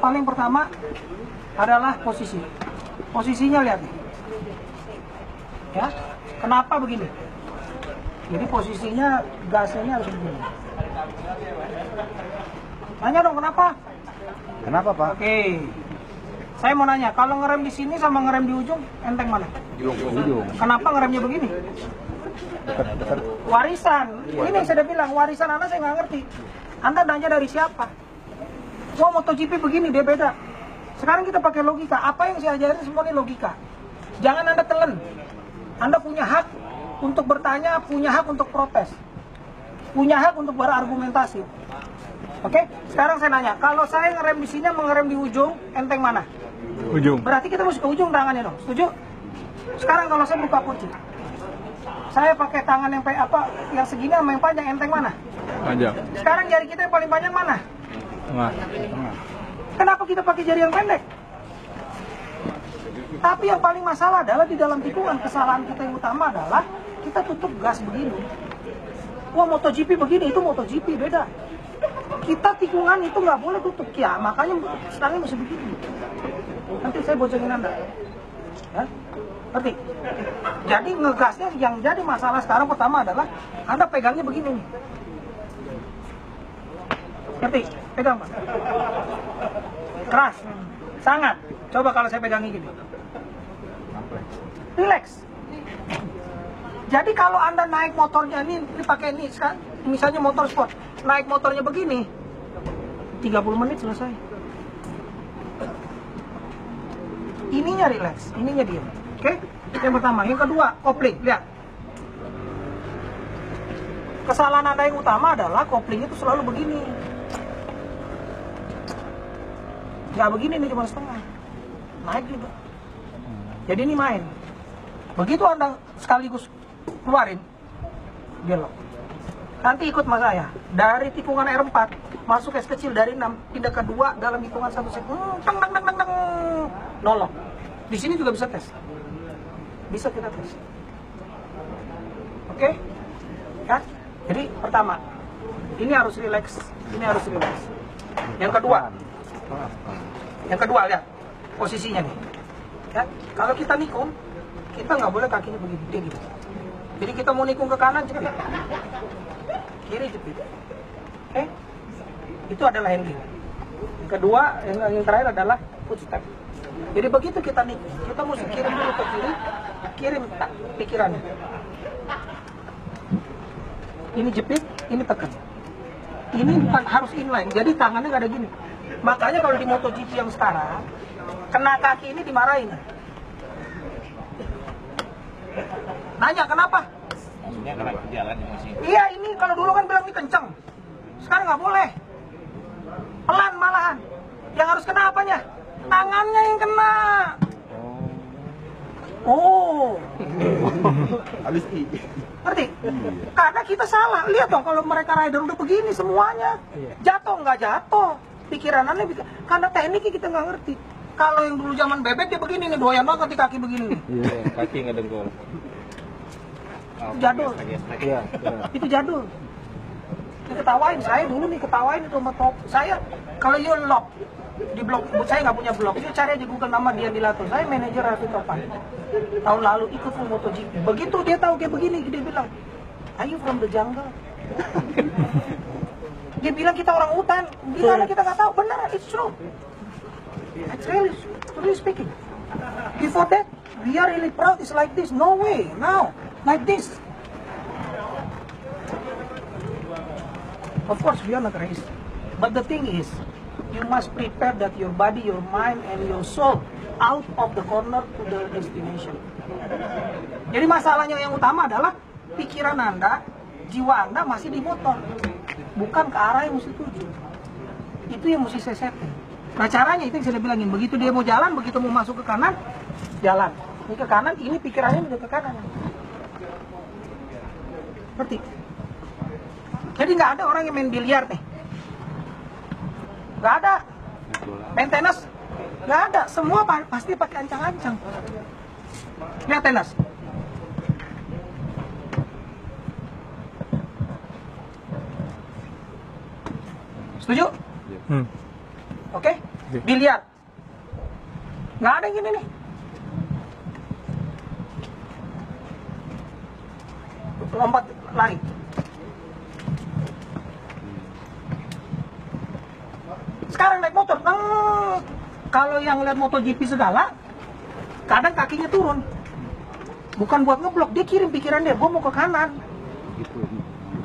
paling pertama adalah posisi. Posisinya lihat nih. Ya, kenapa begini? Jadi posisinya gasnya ini harus begini. Tanya dong kenapa? Kenapa, Pak? Oke. Saya mau nanya, kalau ngerem di sini sama ngerem di ujung, enteng mana? Ujung. Kenapa ngeremnya begini? Dekat. Warisan. Ini yang saya udah bilang, warisan Anda saya nggak ngerti. Anda nanya dari siapa? Wah, MotoGP begini, dia beda. Sekarang kita pakai logika. Apa yang saya ajarin semua ini logika. Jangan Anda telan. Anda punya hak untuk bertanya, punya hak untuk protes. Punya hak untuk berargumentasi. Oke? Sekarang saya nanya, kalau saya ngerem di sini, mengerem di ujung, enteng mana? Ujung. Berarti kita mesti ke ujung tangannya dong. Setuju? Sekarang kalau saya buka kunci, saya pakai tangan yang segini sama yang panjang, enteng mana? Panjang. Sekarang jari kita yang paling panjang mana? Tengah. Kenapa kita pakai jari yang pendek? Tapi yang paling masalah adalah di dalam tikungan, kesalahan kita yang utama adalah kita tutup gas begini. Wah, MotoGP begini, itu MotoGP beda. Kita tikungan itu nggak boleh tutup ya, makanya stangnya mesti begini. Nanti saya bocorin Anda. Ya? Ngerti? Jadi ngegasnya yang jadi masalah sekarang pertama adalah Anda pegangnya begini nih. Ngerti? Pegang, Pak. Keras. Sangat. Coba kalau saya pegangnya gini. Relax. Jadi kalau Anda naik motornya ini pakai ini, misalnya motor sport, naik motornya begini, 30 menit selesai. Ininya relax, ininya diam. Oke? Yang pertama. Yang kedua, kopling. Lihat. Kesalahan Anda yang utama adalah kopling itu selalu begini. Nggak begini nih, cuma setengah. Naik juga. Jadi ini main. Begitu Anda sekaligus keluarin, dia lock. Nanti ikut mas saya. Dari tikungan R4, masuk es kecil dari 6, pindah ke 2 dalam hitungan 1 second. Teng, teng, teng, teng, teng. Nolok. Di sini juga bisa tes. Bisa kita tes. Oke? Ya? Jadi pertama, ini harus relax. Ini harus relax. Yang kedua lihat posisinya nih. Ya, kalau kita nikung, kita nggak boleh kakinya begini, dia gitu. Jadi kita mau nikung ke kanan jepit, kiri jepit. Oke? Itu adalah handling. Yang kedua, yang terakhir adalah footstep. Jadi begitu kita nikung, kita mesti kirim dulu ke kiri, kirim pikirannya. Ini jepit, ini tekan. Ini bukan harus inline, jadi tangannya nggak ada gini. Makanya kalau di MotoGP yang sekarang, kena kaki ini dimarahin. Nanya kenapa? Maksudnya karena jalan emosi. Iya, ini kalau dulu kan bilang ini kenceng. Sekarang nggak boleh. Pelan malahan. Yang harus kena apanya? Tangannya yang kena. Oh. Habis I. Ngerti? Karena kita salah. Lihat dong kalau mereka rider udah begini semuanya. Jatuh nggak jatuh. Pikiranannya karena tekniknya kita nggak ngerti. Kalau yang dulu zaman bebek dia begini nih, doyan banget di kaki begini nih. Iya, kaki nggak dengkul. Jadul. Iya. Itu jadul. Diketawain, saya dulu nih ketawain itu sama top. Saya kalau you lock di blog, saya nggak punya blog. You cari aja Google nama dia di Lato. Saya manajer Raffi Topan. Tahun lalu ikut full MotoGP. Begitu dia tahu kayak begini, dia bilang, "Are you from the jungle?" Dia bilang kita orang hutan. Gimana kita nggak tahu? Benar, it's true. It's really speaking. Before that, we are really proud. It's like this. No way. Now, like this. Of course, we are not racist. But the thing is, you must prepare that your body, your mind, and your soul out of the corner to the destination. Jadi masalahnya yang utama adalah pikiran Anda, jiwa Anda masih di motor, bukan ke arah yang mesti tuju. Itu yang mesti saya setting. Nah caranya itu yang saya bilangin, begitu dia mau jalan, begitu mau masuk ke kanan, jalan. Ini ke kanan, ini pikirannya udah ke kanan. Ngerti? Jadi nggak ada orang yang main biliar nih. Nggak ada. Main tenis, nggak ada. Semua pasti pakai ancang-ancang. Lihat tenis. Setuju? Oke? Dilihat. Nggak ada yang gini nih. Lompat, lari. Sekarang naik motor, kalau yang lihat MotoGP segala, kadang kakinya turun. Bukan buat ngeblok, dia kirim pikiran dia, gue mau ke kanan.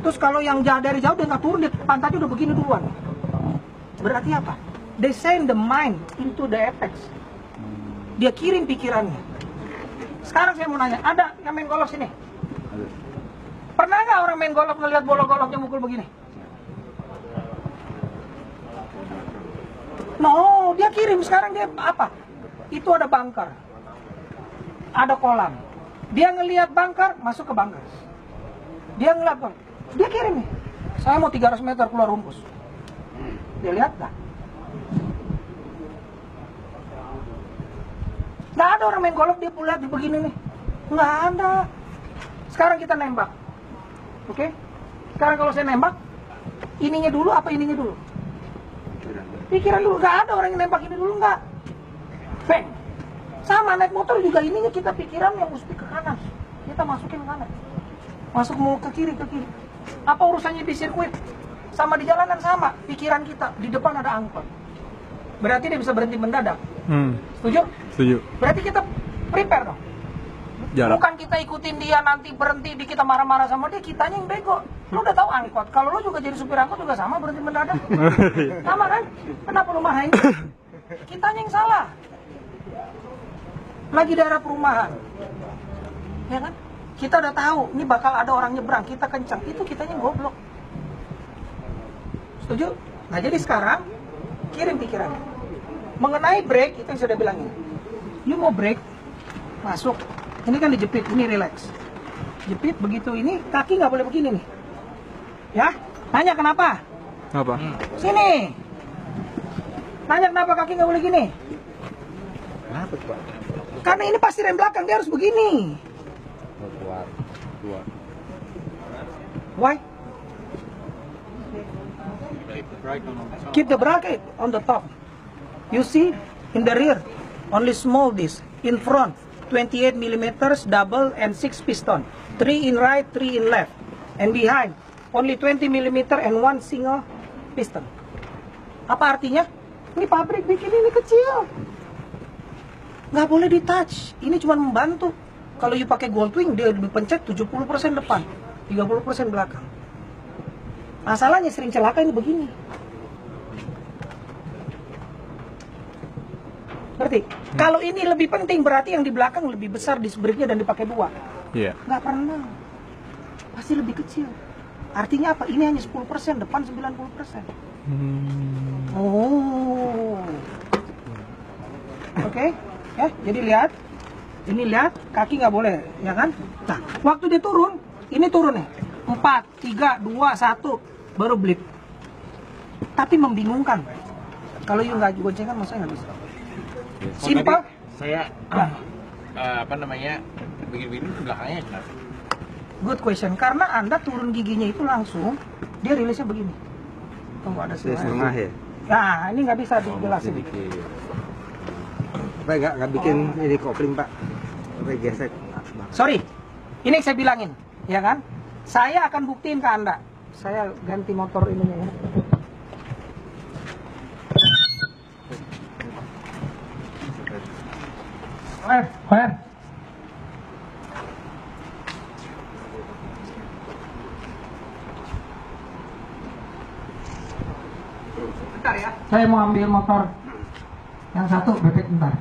Terus kalau yang dari jauh dia nggak turun, dia pantatnya udah begini duluan. Berarti apa? They send the mind into the apex. Dia kirim pikirannya. Sekarang saya mau nanya, ada yang main golf sini? Pernah nggak orang main golf ngelihat bola golfnya mukul begini? No, dia kirim. Sekarang dia apa? Itu ada bunker, ada kolam. Dia ngelihat bunker, masuk ke bunker. Dia ngelihat bang, dia kirim nih. Saya mau 300 meter keluar rumpus. Dia lihat nggak? Nggak ada orang main golf dia lihat begini nih. Nggak ada. Sekarang kita nembak. Oke? Sekarang kalau saya nembak, ininya dulu apa ininya dulu? Pikiran dulu. Nggak ada orang yang nembak ini dulu, nggak. Bang. Sama naik motor juga ininya kita pikiran yang mesti ke kanan. Kita masukin ke kanan. Masuk mau ke kiri. Apa urusannya di sirkuit? Sama di jalanan sama. Pikiran kita. Di depan ada angkot. Berarti dia bisa berhenti mendadak. Setuju? Setuju. Berarti kita prepare dong. Jarak. Bukan kita ikutin dia nanti berhenti di kita marah-marah sama dia, kitanya yang bego. Lu udah tahu angkot, kalau lu juga jadi supir angkot juga sama berhenti mendadak. Sama kan? Kenapa lu marahin? Kitanya yang salah. Lagi daerah perumahan. Ya kan? Kita udah tahu, ini bakal ada orang nyebrang, kita kencang. Itu kitanya yang goblok. Setuju? Nah jadi sekarang, kirim pikirannya. Mengenai break, itu yang sudah bilangin. You mau break, masuk. Ini kan dijepit, ini relax. Jepit begitu ini, kaki nggak boleh begini nih. Ya, tanya kenapa? Apa? Sini. Tanya kenapa kaki nggak boleh gini? Kenapa tuh, Pak? Karena ini pasti rem belakang, dia harus begini. Keluar. Why? Keep the bracket on the top. You see, in the rear, only small disc. In front, 28 millimeters double and 6 piston. 3 in right, 3 in left. And behind, only 20 millimeter and 1 single piston. Apa artinya? Ini pabrik bikin ini kecil. Nggak boleh di touch. Ini cuma membantu. Kalau you pakai Goldwing, dia lebih pencet 70% depan, 30% belakang. Masalahnya sering celaka ini begini. Berarti kalau ini lebih penting, berarti yang di belakang lebih besar disc brake-nya dan dipakai 2. Iya. Nggak pernah. Pasti lebih kecil. Artinya apa? Ini hanya 10%, depan 90%. Oh. Oke. Ya, jadi lihat. Ini lihat, kaki nggak boleh, ya kan? Nah, waktu dia turun, ini turun nih. 4, 3, 2, 1, baru blip. Tapi membingungkan. Kalau you nggak goncengan, masa nggak bisa? Simpel. Saya apa namanya? Begini-begini belakangnya kenapa? Good question. Karena Anda turun giginya itu langsung, dia rilisnya begini. Tunggu ada setengah ya? Nah, ini nggak bisa dijelasin. Pak nggak bikin ini kopling Pak, sampai gesek. Sorry, ini yang saya bilangin, ya kan? Saya akan buktiin ke Anda. Saya ganti motor ininya ya. Where? Bentar ya, saya mau ambil motor yang satu, bebek bentar.